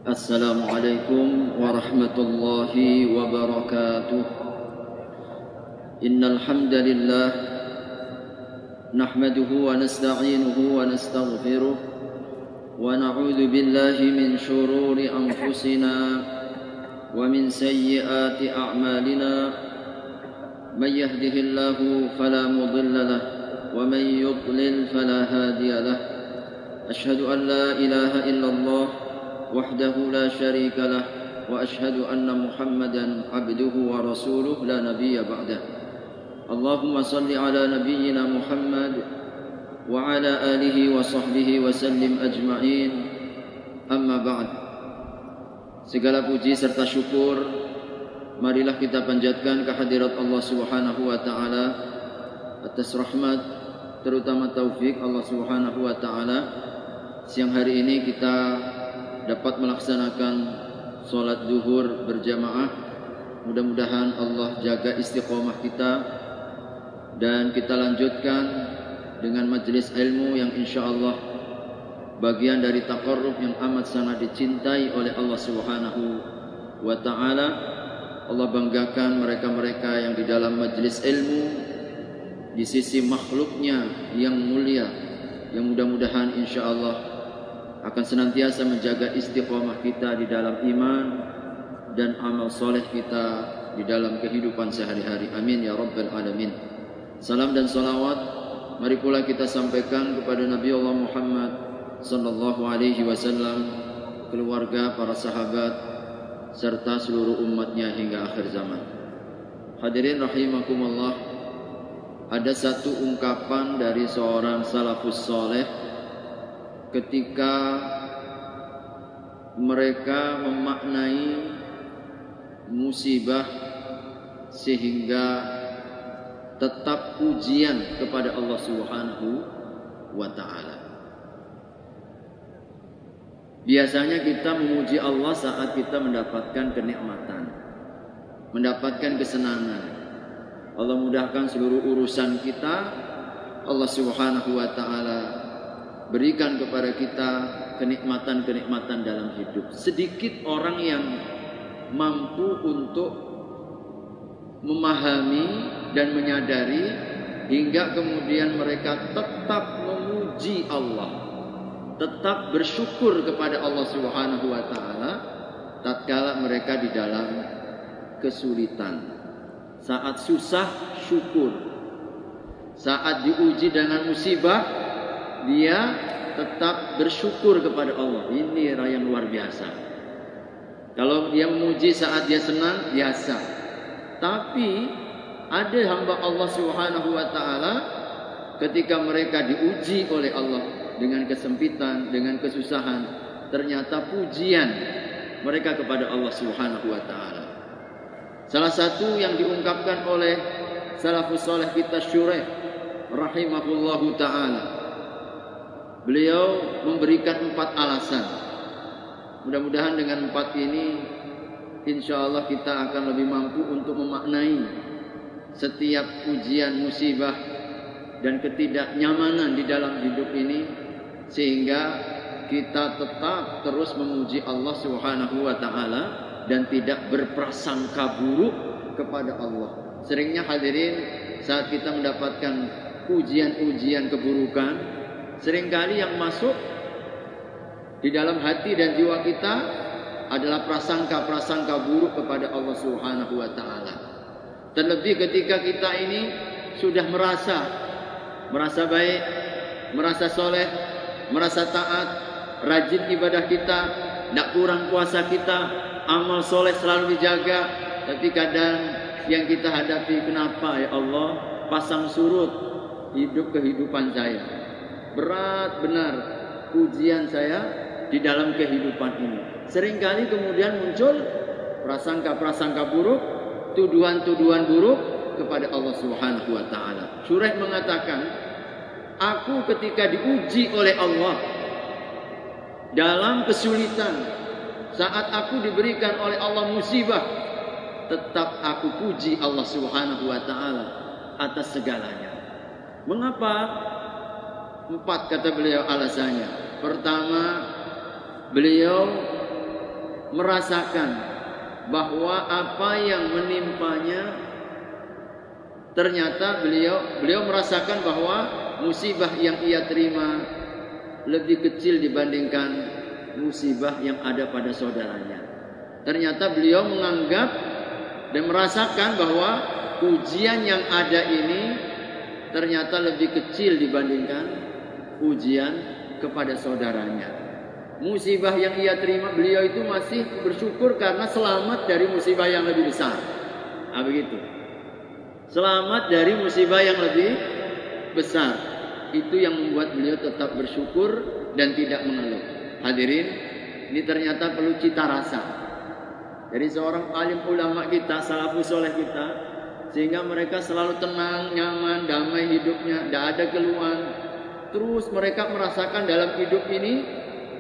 Assalamualaikum warahmatullahi wabarakatuh. Innal hamdalillah nahmaduhu wa nasta'inuhu wa nastaghfiruh wa na'udzu billahi min shururi anfusina wa min sayyiati a'malina. May yahdihillahu fala mudilla lahu wa may yudlil fala hadiya lahu. Ashhadu an la ilaha illallah وحده لا شريك له وأشهد أن محمدا عبده ورسوله لا نبي بعده. اللهم صل على نبينا محمد وعلى آله وصحبه وسلم أجمعين. أما بعد. Segala puji serta syukur marilah kita panjatkan kehadirat Allah Subhanahu wa taala atas rahmat terutama taufik Allah Subhanahu wa taala. Siang hari ini kita dapat melaksanakan sholat zuhur berjamaah. Mudah-mudahan Allah jaga istiqomah kita dan kita lanjutkan dengan majelis ilmu yang insyaallah bagian dari taqarrub yang amat sangat dicintai oleh Allah Subhanahu wa taala. Allah banggakan mereka-mereka yang di dalam majelis ilmu di sisi makhluknya yang mulia, yang mudah-mudahan insyaallah akan senantiasa menjaga istiqomah kita di dalam iman dan amal soleh kita di dalam kehidupan sehari-hari. Amin ya rabbal alamin. Salam dan salawat mari pula kita sampaikan kepada Nabi Allah Muhammad sallallahu alaihi wasallam, keluarga, para sahabat serta seluruh umatnya hingga akhir zaman. Hadirin rahimakumullah, ada satu ungkapan dari seorang salafus saleh ketika mereka memaknai musibah sehingga tetap ujian kepada Allah Subhanahu wa taala. Biasanya kita memuji Allah saat kita mendapatkan kenikmatan, mendapatkan kesenangan. Allah mudahkan seluruh urusan kita. Allah Subhanahu wa taala berikan kepada kita kenikmatan-kenikmatan dalam hidup. Sedikit orang yang mampu untuk memahami dan menyadari hingga kemudian mereka tetap memuji Allah, tetap bersyukur kepada Allah Subhanahu wa taala tatkala mereka di dalam kesulitan. Saat susah syukur, saat diuji dengan musibah dia tetap bersyukur kepada Allah. Ini yang luar biasa. Kalau dia memuji saat dia senang, biasa. Tapi ada hamba Allah Subhanahu wa taala ketika mereka diuji oleh Allah dengan kesempitan, dengan kesusahan, ternyata pujian mereka kepada Allah Subhanahu wa taala. Salah satu yang diungkapkan oleh salafus saleh kita Syuraih rahimahullahu taala, beliau memberikan 4 alasan. Mudah-mudahan dengan 4 ini insyaallah kita akan lebih mampu untuk memaknai setiap ujian, musibah dan ketidaknyamanan di dalam hidup ini, sehingga kita tetap terus memuji Allah Subhanahu wa taala dan tidak berprasangka buruk kepada Allah. Seringnya hadirin saat kita mendapatkan ujian-ujian keburukan, seringkali yang masuk di dalam hati dan jiwa kita adalah prasangka-prasangka buruk kepada Allah Subhanahu wa taala. Terlebih ketika kita ini sudah merasa baik, merasa soleh, merasa taat, rajin ibadah kita, tidak kurang puasa kita, amal soleh selalu dijaga, tapi kadang yang kita hadapi. Kenapa ya Allah pasang surut kehidupan saya? Berat benar ujian saya di dalam kehidupan ini. Seringkali kemudian muncul prasangka-prasangka buruk, tuduhan-tuduhan buruk kepada Allah Subhanahu wa taala. Syuraih mengatakan, aku ketika diuji oleh Allah dalam kesulitan, saat aku diberikan oleh Allah musibah, tetap aku puji Allah Subhanahu wa taala atas segalanya. Mengapa? 4 kata beliau alasannya. Pertama, beliau merasakan bahwa apa yang menimpanya, ternyata beliau merasakan bahwa musibah yang ia terima lebih kecil dibandingkan musibah yang ada pada saudaranya. Ternyata beliau menganggap dan merasakan bahwa ujian yang ada ini ternyata lebih kecil dibandingkan ujian kepada saudaranya. Musibah yang ia terima, beliau itu masih bersyukur karena selamat dari musibah yang lebih besar. Nah, begitu. Selamat dari musibah yang lebih besar. Itu yang membuat beliau tetap bersyukur dan tidak mengeluh. Hadirin, ini ternyata perlu cita rasa. Jadi seorang alim ulama kita, salafus soleh kita, sehingga mereka selalu tenang, nyaman, damai hidupnya, tidak ada keluhan. Terus mereka merasakan dalam hidup ini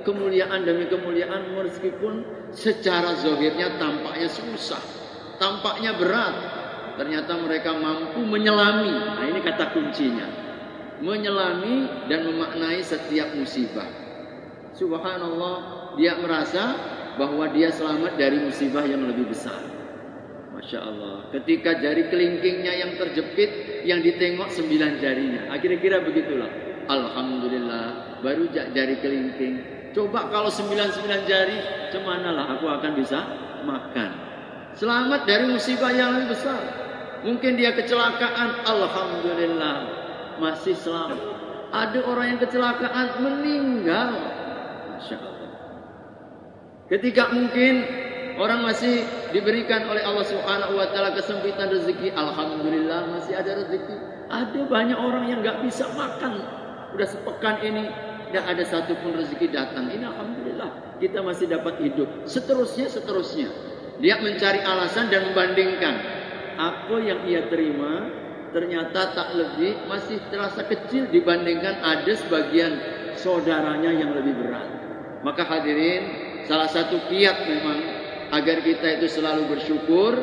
kemuliaan demi kemuliaan, meskipun secara zahirnya tampaknya susah, tampaknya berat. Ternyata mereka mampu menyelami. Nah, ini kata kuncinya. Menyelami dan memaknai setiap musibah. Subhanallah, dia merasa bahwa dia selamat dari musibah yang lebih besar. Masya Allah. Ketika jari kelingkingnya yang terjepit, yang ditengok 9 jarinya. Kira-kira begitulah. Alhamdulillah, baru jari kelingking. Coba kalau 99 jari, cemanalah aku akan bisa makan. Selamat dari musibah yang lebih besar. Mungkin dia kecelakaan, alhamdulillah masih selamat. Ada orang yang kecelakaan meninggal. Masya Allah. Ketika mungkin orang masih diberikan oleh Allah Subhanahu wa taala kesempitan rezeki, alhamdulillah masih ada rezeki. Ada banyak orang yang nggak bisa makan. Udah sepekan ini tidak ada satupun rezeki datang. Ini alhamdulillah kita masih dapat hidup. Seterusnya. Dia mencari alasan dan membandingkan apa yang ia terima ternyata tak lebih, masih terasa kecil dibandingkan ada sebagian saudaranya yang lebih berat. Maka hadirin, salah satu kiat memang agar kita itu selalu bersyukur,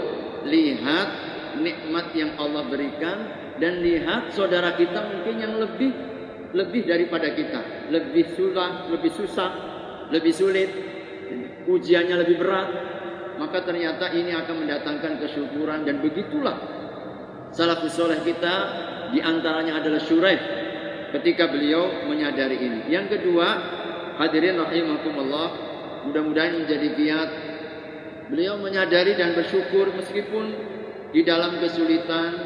lihat nikmat yang Allah berikan dan lihat saudara kita mungkin yang lebih daripada kita, lebih susah, lebih sulit, ujiannya lebih berat. Maka ternyata ini akan mendatangkan kesyukuran. Dan begitulah salafus soleh kita, diantaranya adalah Syuraih ketika beliau menyadari ini. Yang kedua, hadirin rahimakumullah, mudah-mudahan menjadi kiat beliau menyadari dan bersyukur meskipun di dalam kesulitan,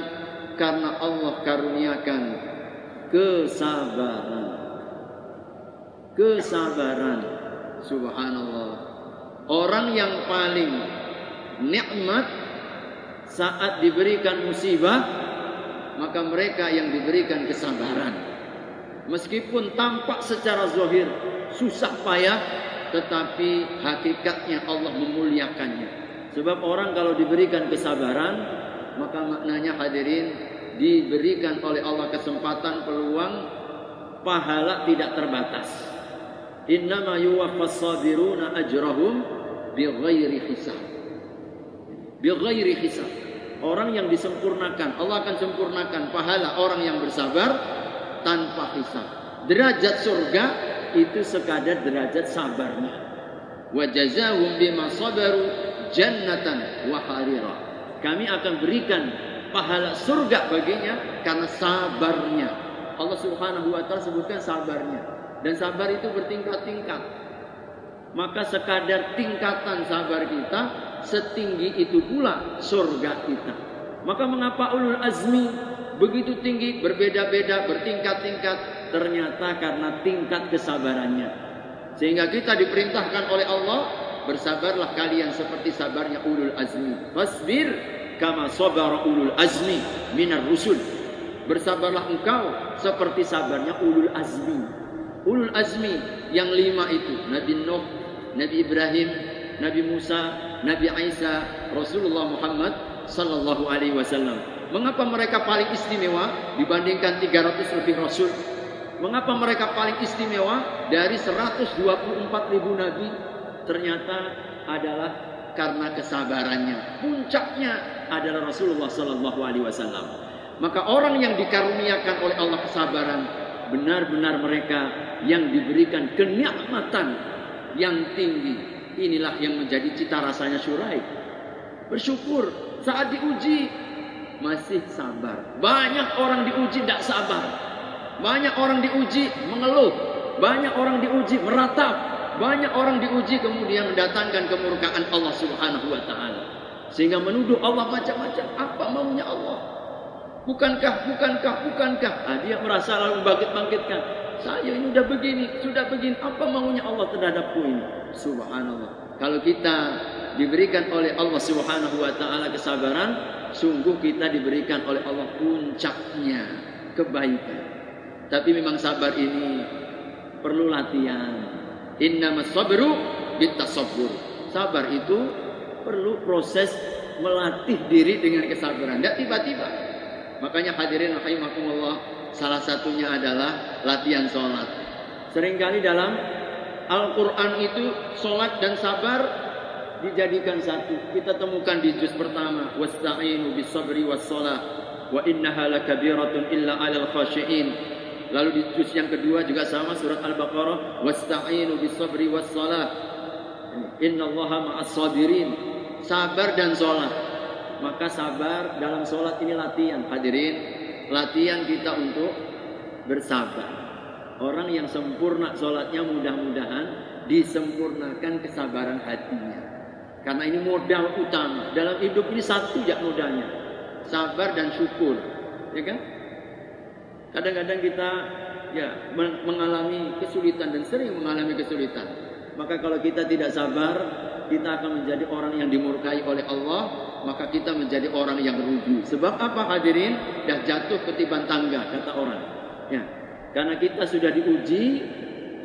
karena Allah karuniakan kesabaran. Subhanallah. Orang yang paling nikmat saat diberikan musibah, maka mereka yang diberikan kesabaran. Meskipun tampak secara zahir susah payah, tetapi hakikatnya Allah memuliakannya. Sebab orang kalau diberikan kesabaran, maka maknanya hadirin, diberikan oleh Allah kesempatan, peluang, pahala tidak terbatas. Innama yuwaffas sabiruna ajrahum bighairi hisab. Bighairi hisab. Orang yang disempurnakan, Allah akan sempurnakan pahala orang yang bersabar tanpa hisab. Derajat surga itu sekadar derajat sabarnya. Wa jazaahum bima sabaru jannatan wa harira. Kami akan berikan pahala surga baginya karena sabarnya. Allah Subhanahu wa taala sebutkan sabarnya. Dan sabar itu bertingkat-tingkat. Maka sekadar tingkatan sabar kita, setinggi itu pula surga kita. Maka mengapa ulul azmi begitu tinggi, berbeda-beda, bertingkat-tingkat? Ternyata karena tingkat kesabarannya. Sehingga kita diperintahkan oleh Allah, bersabarlah kalian seperti sabarnya ulul azmi. Fasbir kama sabara ulul azmi minar rusul. Bersabarlah engkau seperti sabarnya ulul azmi. Ulul azmi yang 5 itu, Nabi Nuh, Nabi Ibrahim, Nabi Musa, Nabi Isa, Rasulullah Muhammad sallallahu alaihi wasallam. Mengapa mereka paling istimewa dibandingkan 300 lebih rasul? Mengapa mereka paling istimewa dari 124.000 nabi? Ternyata adalah karena kesabarannya. Puncaknya adalah Rasulullah sallallahu alaihi wasallam. Maka orang yang dikaruniakan oleh Allah kesabaran, benar-benar mereka yang diberikan kenikmatan yang tinggi. Inilah yang menjadi cita rasanya Syuraik. Bersyukur saat diuji masih sabar. Banyak orang diuji tidak sabar. Banyak orang diuji mengeluh. Banyak orang diuji meratap. Banyak orang diuji kemudian mendatangkan kemurkaan Allah Subhanahu wa taala. Sehingga menuduh Allah macam-macam. Apa maunya Allah? Bukankah? Dia merasa lalu bangkit-bangkitkan. Saya ini sudah begini. Apa maunya Allah terhadapku ini? Subhanallah. Kalau kita diberikan oleh Allah Subhanahu wa taala kesabaran, sungguh kita diberikan oleh Allah puncaknya kebaikan. Tapi memang sabar ini perlu latihan. Innamas sabru bitasabbur. Sabar itu perlu proses melatih diri dengan kesabaran. Tidak tiba-tiba. Makanya hadirin rahimakumullah, salah satunya adalah latihan sholat. Seringkali dalam Al-Quran itu sholat dan sabar dijadikan satu. Kita temukan di juz pertama, wasta'inu bis-sabri was-shalah wa innaha lakabiratun illa 'alal khashi'in. Lalu di juz yang kedua juga sama, surat Al-Baqarah, wasta'inu bis-sabri was-shalah innallaha ma'as-sabirin. Sabar dan sholat. Maka sabar dalam sholat ini latihan. Hadirin, latihan kita untuk bersabar. Orang yang sempurna sholatnya mudah-mudahan disempurnakan kesabaran hatinya. Karena ini modal utama. Dalam hidup ini satu ya modalnya. Sabar dan syukur. Ya kan? Kadang-kadang kita mengalami kesulitan dan sering mengalami kesulitan. Maka kalau kita tidak sabar, kita akan menjadi orang yang dimurkai oleh Allah. Maka kita menjadi orang yang rugi. Sebab apa hadirin? Dah jatuh ketiban tangga, kata orang. Ya, karena kita sudah diuji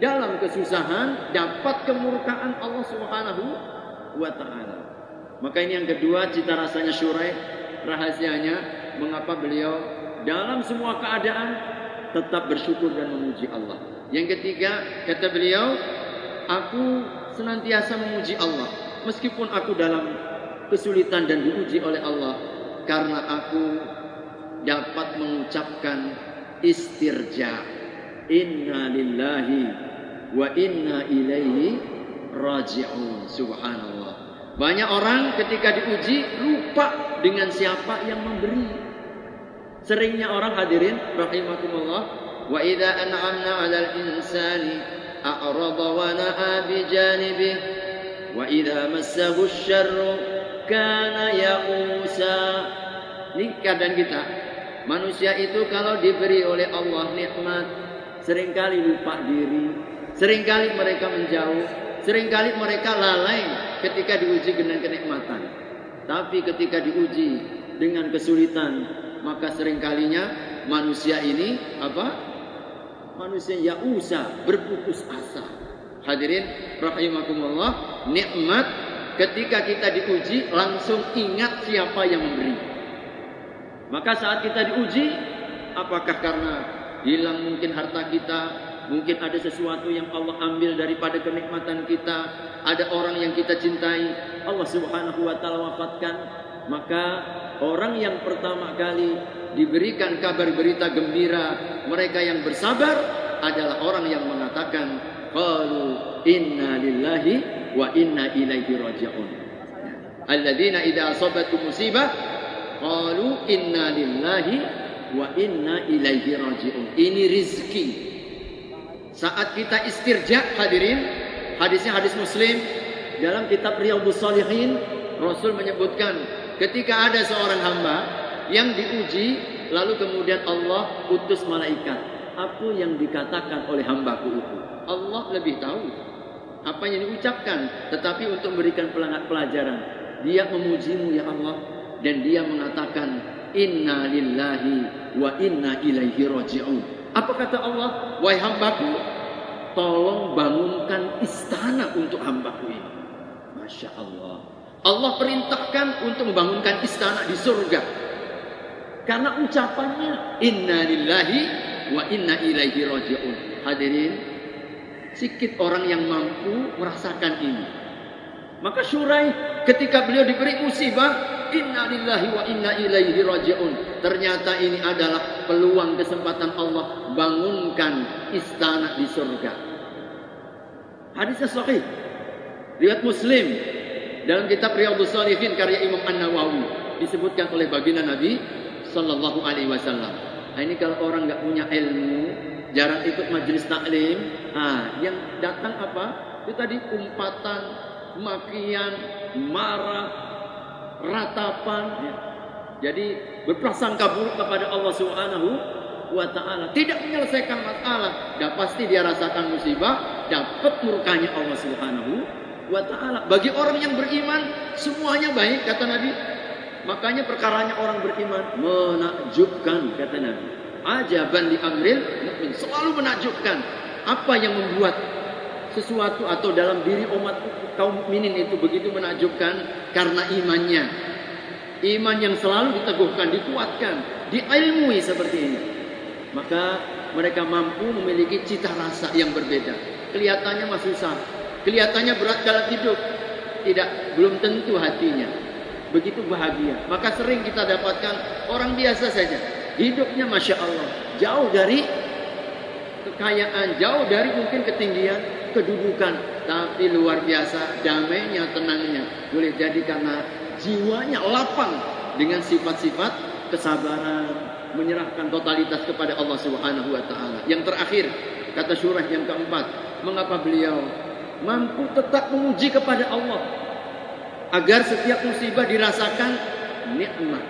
dalam kesusahan, dapat kemurkaan Allah Subhanahu wa taala. Maka ini yang kedua, cita rasanya Syuraik, rahasianya mengapa beliau dalam semua keadaan tetap bersyukur dan memuji Allah. Yang ketiga, kata beliau, aku senantiasa memuji Allah meskipun aku dalam kesulitan dan diuji oleh Allah, karena aku dapat mengucapkan istirja, inna lillahi wa inna ilaihi raji'un. Subhanallah. Banyak orang ketika diuji lupa dengan siapa yang memberi. Seringnya orang hadirin rahimakumullah, wa idza an'amna 'alal insani a'rada wa na'a bi janibihi wa idza massahu asy-syarru kana ya'usa. Ini keadaan kita. Manusia itu kalau diberi oleh Allah nikmat, seringkali lupa diri, seringkali mereka menjauh, seringkali mereka lalai ketika diuji dengan kenikmatan. Tapi ketika diuji dengan kesulitan, maka seringkalinya manusia ini manusia ya'usa, berputus asa. Hadirin rahimakumullah, nikmat ketika kita diuji langsung ingat siapa yang memberi. Maka saat kita diuji, apakah karena hilang mungkin harta kita, mungkin ada sesuatu yang Allah ambil daripada kenikmatan kita, ada orang yang kita cintai, Allah Subhanahu wa taala wafatkan, maka orang yang pertama kali diberikan kabar berita gembira, mereka yang bersabar adalah orang yang mengatakan qalu inna lillahi wa inna ilaihi raji'un. Alladzina idza asabatuhum musibah qalu inna lillahi wa inna ilaihi raji'un. Ini rizki. Saat kita istirja, hadirin, hadisnya hadis Muslim dalam kitab Riyadhus Shalihin, Rasul menyebutkan ketika ada seorang hamba yang diuji, lalu kemudian Allah utus malaikat. Apa yang dikatakan oleh hambaku itu? Allah lebih tahu apa yang diucapkan, tetapi untuk memberikan pelajaran, dia memujimu ya Allah, dan dia mengatakan inna lillahi wa inna ilaihi raji'un. Apa kata Allah? Wahai hambaku, tolong bangunkan istana untuk hambaku ini. Masya Allah. Allah perintahkan untuk membangunkan istana di surga. Karena ucapannya inna lillahi wa inna ilaihi raji'un. Hadirin, sedikit orang yang mampu merasakan ini. Maka Syuraih ketika beliau diberi musibah, inna lillahi wa inna ilaihi raji'un. Ternyata ini adalah peluang kesempatan Allah bangunkan istana di surga. Hadisnya sahih. Riwayat Muslim dalam kitab Riyadhus Shalihin karya Imam An-Nawawi disebutkan oleh baginda Nabi sallallahu alaihi wasallam. Nah, ini kalau orang nggak punya ilmu, jarang ikut majelis taklim, yang datang apa? Itu tadi umpatan, makian, marah, ratapan, ya. Jadi berprasangka buruk kepada Allah Subhanahu wa taala, tidak menyelesaikan masalah, dan pasti dia rasakan musibah, dapat murkanya Allah Subhanahu wa taala. Bagi orang yang beriman semuanya baik kata Nabi. Makanya perkaranya orang beriman menakjubkan kata Nabi. Ajaban li amril mukmin, selalu menakjubkan. Apa yang membuat sesuatu atau dalam diri umat kaum mukminin itu begitu menakjubkan? Karena imannya. Iman yang selalu diteguhkan, dikuatkan, diilmui seperti ini. Maka mereka mampu memiliki cita rasa yang berbeda. Kelihatannya masih susah, kelihatannya berat dalam hidup, belum tentu hatinya begitu bahagia. Maka sering kita dapatkan orang biasa saja, hidupnya Masya Allah, jauh dari kekayaan, jauh dari mungkin ketinggian kedudukan, tapi luar biasa damainya, tenangnya. Boleh jadi karena jiwanya lapang dengan sifat-sifat kesabaran, menyerahkan totalitas kepada Allah Subhanahu wa taala. Yang terakhir, kata Syuraih yang keempat, mengapa beliau mampu tetap memuji kepada Allah agar setiap musibah dirasakan nikmat.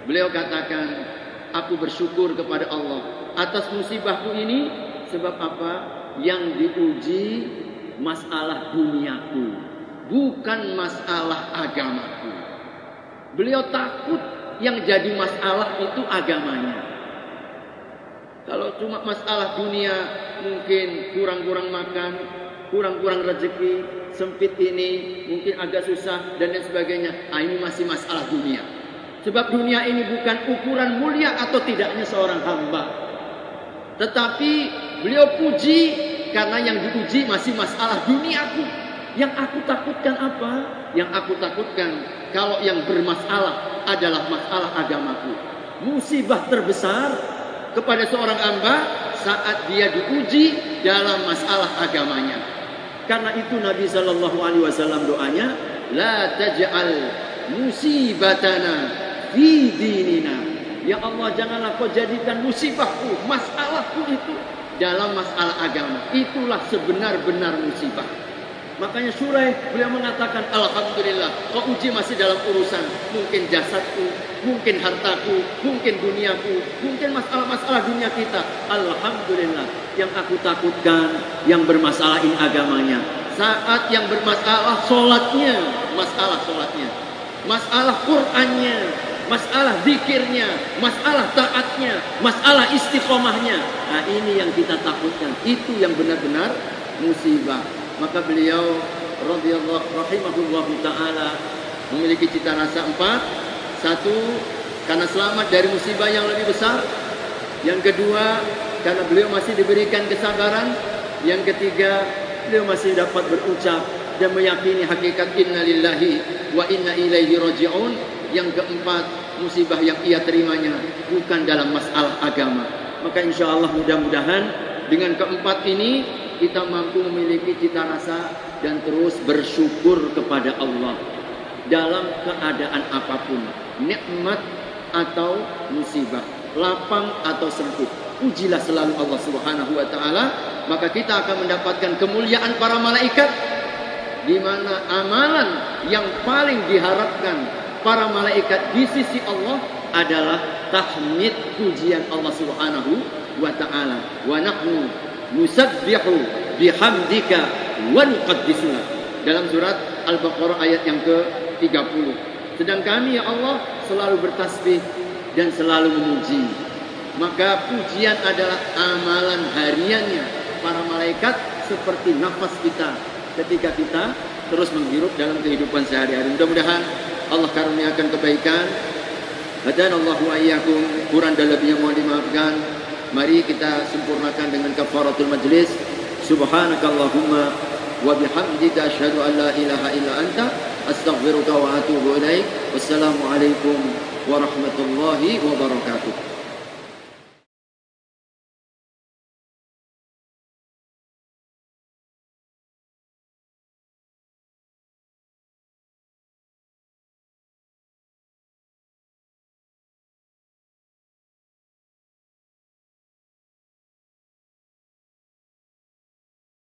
Beliau katakan, aku bersyukur kepada Allah atas musibahku ini. Sebab apa? Yang diuji masalah duniaku, bukan masalah agamaku. Beliau takut yang jadi masalah itu agamanya. Kalau cuma masalah dunia, mungkin kurang-kurang makan, kurang-kurang rezeki, sempit ini, mungkin agak susah, dan lain sebagainya. Ini masih masalah dunia. Sebab dunia ini bukan ukuran mulia atau tidaknya seorang hamba. Tetapi beliau puji karena yang diuji masih masalah duniaku. Yang aku takutkan apa? Yang aku takutkan kalau yang bermasalah adalah masalah agamaku. Musibah terbesar kepada seorang hamba saat dia diuji dalam masalah agamanya. Karena itu Nabi sallallahu alaihi wasallam doanya, la taj'al musibatana fi dinina. Ya Allah, janganlah kau jadikan musibahku, masalahku itu dalam masalah agama. Itulah sebenar-benar musibah. Makanya Syuraih beliau mengatakan, alhamdulillah, kau uji masih dalam urusan mungkin jasadku, mungkin hartaku, mungkin duniaku, mungkin masalah-masalah dunia kita. Alhamdulillah, yang aku takutkan yang bermasalah ini agamanya. Saat yang bermasalah sholatnya, masalah sholatnya, masalah Qur'annya, masalah zikirnya, masalah taatnya, masalah istiqomahnya. Nah, ini yang kita takutkan. Itu yang benar-benar musibah. Maka beliau radhiyallahu rahimahullahu taala memiliki cita rasa 4. 1, karena selamat dari musibah yang lebih besar. Yang kedua, karena beliau masih diberikan kesabaran. Yang ketiga, beliau masih dapat berucap dan meyakini hakikat inna lillahi wa inna ilaihi raji'un. Yang keempat, musibah yang ia terimanya bukan dalam masalah agama. Maka insya Allah mudah-mudahan dengan keempat ini kita mampu memiliki cita rasa dan terus bersyukur kepada Allah dalam keadaan apapun, nikmat atau musibah, lapang atau sempit. Pujilah selalu Allah Subhanahu wa taala, maka kita akan mendapatkan kemuliaan para malaikat, di mana amalan yang paling diharapkan para malaikat di sisi Allah adalah tahmid, pujian Allah Subhanahu wa taala. Wa nahnu nusabbihu bihamdika wa nuqaddisuka. Dalam surat Al-Baqarah ayat yang ke-30. Sedang kami ya Allah selalu bertasbih dan selalu memuji. Maka pujian adalah amalan hariannya para malaikat seperti nafas kita ketika kita terus menghirup dalam kehidupan sehari-hari. Mudah-mudahan Allah karuniakan kebaikan. Hadanallahu wa iyyakum. Kurang dan lebihnya mohon dimaafkan. Mari kita sempurnakan dengan kafaratul majlis. Subhanakallahumma wa bihamdika asyhadu an la ilaha illa anta astaghfiruka wa atubu ilaik. Wassalamualaikum warahmatullahi wabarakatuh.